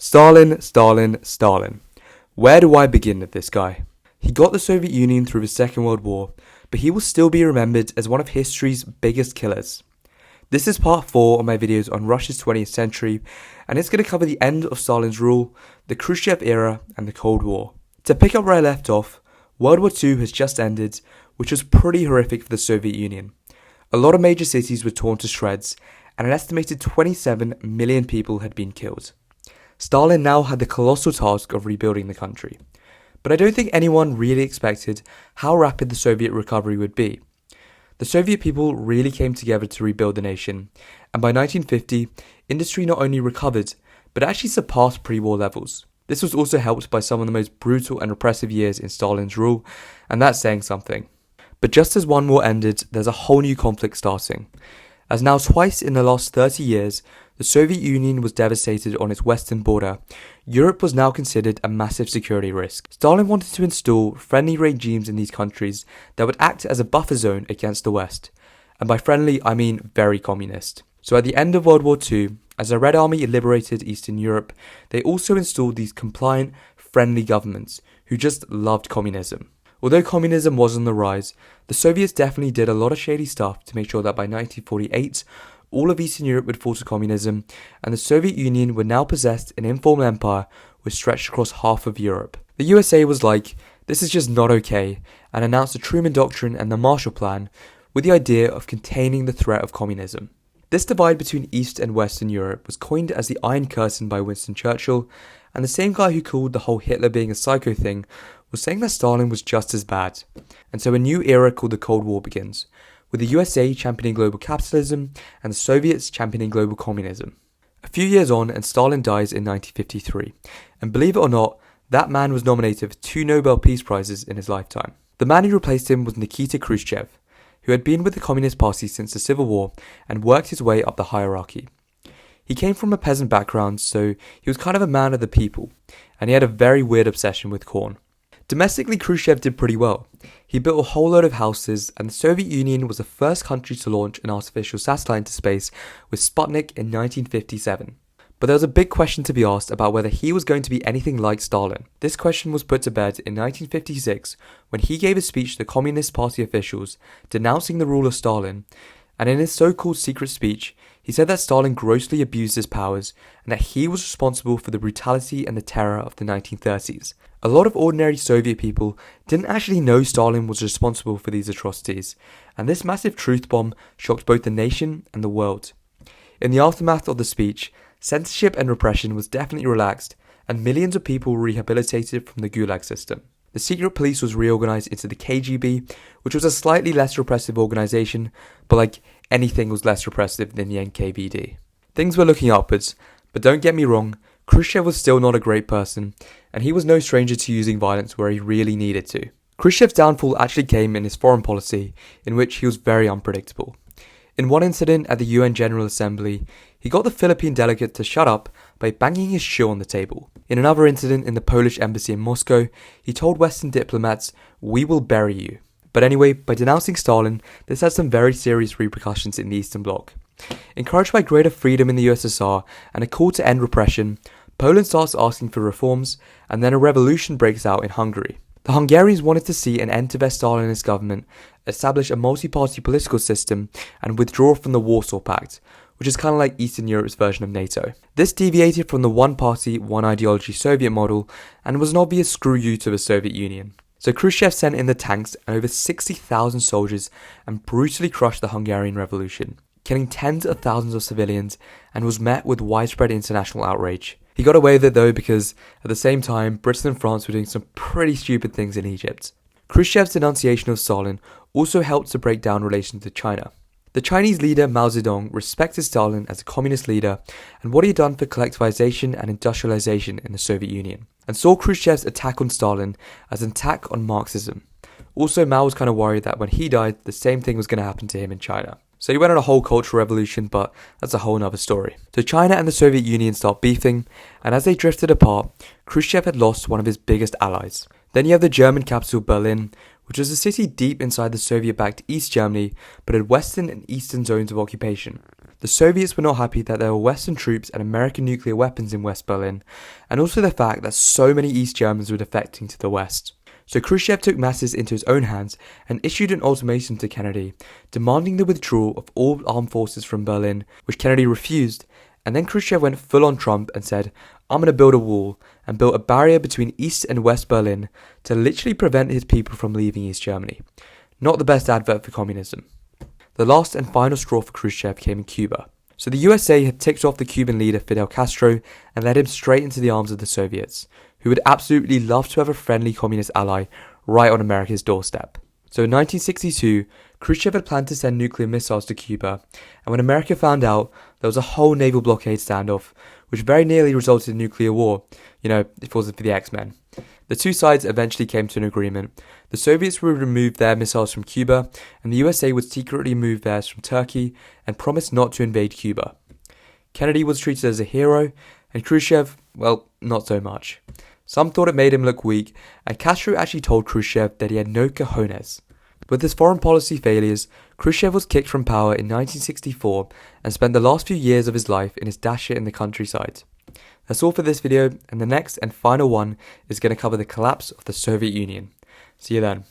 Stalin, Stalin, Stalin. Where do I begin with this guy? He got the Soviet Union through the Second World War, but he will still be remembered as one of history's biggest killers. This is part 4 of my videos on Russia's 20th century, and it's going to cover the end of Stalin's rule, the Khrushchev era, and the Cold War. To pick up where I left off, World War II has just ended, which was pretty horrific for the Soviet Union. A lot of major cities were torn to shreds, and an estimated 27 million people had been killed. Stalin now had the colossal task of rebuilding the country. But I don't think anyone really expected how rapid the Soviet recovery would be. The Soviet people really came together to rebuild the nation, and by 1950, industry not only recovered, but actually surpassed pre-war levels. This was also helped by some of the most brutal and repressive years in Stalin's rule, and that's saying something. But just as one war ended, there's a whole new conflict starting. As now twice in the last 30 years, the Soviet Union was devastated on its western border, Europe was now considered a massive security risk. Stalin wanted to install friendly regimes in these countries that would act as a buffer zone against the West. And by friendly, I mean very communist. So at the end of World War II, as the Red Army liberated Eastern Europe, they also installed these compliant, friendly governments who just loved communism. Although communism was on the rise, the Soviets definitely did a lot of shady stuff to make sure that by 1948, all of Eastern Europe would fall to communism, and the Soviet Union would now possess an informal empire which stretched across half of Europe. The USA was like, this is just not okay, and announced the Truman Doctrine and the Marshall Plan with the idea of containing the threat of communism. This divide between East and Western Europe was coined as the Iron Curtain by Winston Churchill, and the same guy who called the whole Hitler being a psycho thing was saying that Stalin was just as bad. And so a new era called the Cold War begins, with the USA championing global capitalism and the Soviets championing global communism. A few years on, and Stalin dies in 1953, and believe it or not, that man was nominated for 2 Nobel Peace Prizes in his lifetime. The man who replaced him was Nikita Khrushchev, who had been with the Communist Party since the Civil War and worked his way up the hierarchy. He came from a peasant background, so he was kind of a man of the people, and he had a very weird obsession with corn. Domestically, Khrushchev did pretty well. He built a whole load of houses, and the Soviet Union was the first country to launch an artificial satellite into space with Sputnik in 1957. But there was a big question to be asked about whether he was going to be anything like Stalin. This question was put to bed in 1956 when he gave a speech to the Communist Party officials denouncing the rule of Stalin, and in his so-called secret speech, he said that Stalin grossly abused his powers and that he was responsible for the brutality and the terror of the 1930s. A lot of ordinary Soviet people didn't actually know Stalin was responsible for these atrocities, and this massive truth bomb shocked both the nation and the world. In the aftermath of the speech, censorship and repression was definitely relaxed, and millions of people were rehabilitated from the Gulag system. The secret police was reorganized into the KGB, which was a slightly less repressive organization, but like anything was less repressive than the NKVD. Things were looking upwards, but don't get me wrong, Khrushchev was still not a great person, and he was no stranger to using violence where he really needed to. Khrushchev's downfall actually came in his foreign policy, in which he was very unpredictable. In one incident at the UN General Assembly, he got the Philippine delegate to shut up by banging his shoe on the table. In another incident in the Polish embassy in Moscow, he told Western diplomats, "We will bury you." But anyway, by denouncing Stalin, this had some very serious repercussions in the Eastern Bloc. Encouraged by greater freedom in the USSR and a call to end repression, Poland starts asking for reforms, and then a revolution breaks out in Hungary. The Hungarians wanted to see an end to their Stalinist government, establish a multi-party political system, and withdraw from the Warsaw Pact, which is kind of like Eastern Europe's version of NATO. This deviated from the one-party, one-ideology Soviet model, and was an obvious screw you to the Soviet Union. So Khrushchev sent in the tanks and over 60,000 soldiers and brutally crushed the Hungarian Revolution, killing tens of thousands of civilians, and was met with widespread international outrage. He got away with it though because, at the same time, Britain and France were doing some pretty stupid things in Egypt. Khrushchev's denunciation of Stalin also helped to break down relations with China. The Chinese leader Mao Zedong respected Stalin as a communist leader and what he had done for collectivization and industrialization in the Soviet Union, and saw Khrushchev's attack on Stalin as an attack on Marxism. Also, Mao was kind of worried that when he died, the same thing was going to happen to him in China. So he went on a whole cultural revolution, but that's a whole nother story. So China and the Soviet Union start beefing, and as they drifted apart, Khrushchev had lost one of his biggest allies. Then you have the German capital Berlin, which was a city deep inside the Soviet-backed East Germany, but had western and eastern zones of occupation. The Soviets were not happy that there were Western troops and American nuclear weapons in West Berlin, and also the fact that so many East Germans were defecting to the West. So Khrushchev took matters into his own hands and issued an ultimatum to Kennedy, demanding the withdrawal of all armed forces from Berlin, which Kennedy refused, and then Khrushchev went full on Trump and said, "I'm going to build a wall," and built a barrier between East and West Berlin to literally prevent his people from leaving East Germany. Not the best advert for communism. The last and final straw for Khrushchev came in Cuba. So the USA had ticked off the Cuban leader Fidel Castro and led him straight into the arms of the Soviets, who would absolutely love to have a friendly communist ally right on America's doorstep. So in 1962, Khrushchev had planned to send nuclear missiles to Cuba, and when America found out, there was a whole naval blockade standoff, which very nearly resulted in nuclear war, if it wasn't for the X-Men. The two sides eventually came to an agreement. The Soviets would remove their missiles from Cuba, and the USA would secretly remove theirs from Turkey and promise not to invade Cuba. Kennedy was treated as a hero, and Khrushchev, well, not so much. Some thought it made him look weak, and Castro actually told Khrushchev that he had no cojones. With his foreign policy failures, Khrushchev was kicked from power in 1964 and spent the last few years of his life in his dacha in the countryside. That's all for this video, and the next and final one is going to cover the collapse of the Soviet Union. See you then.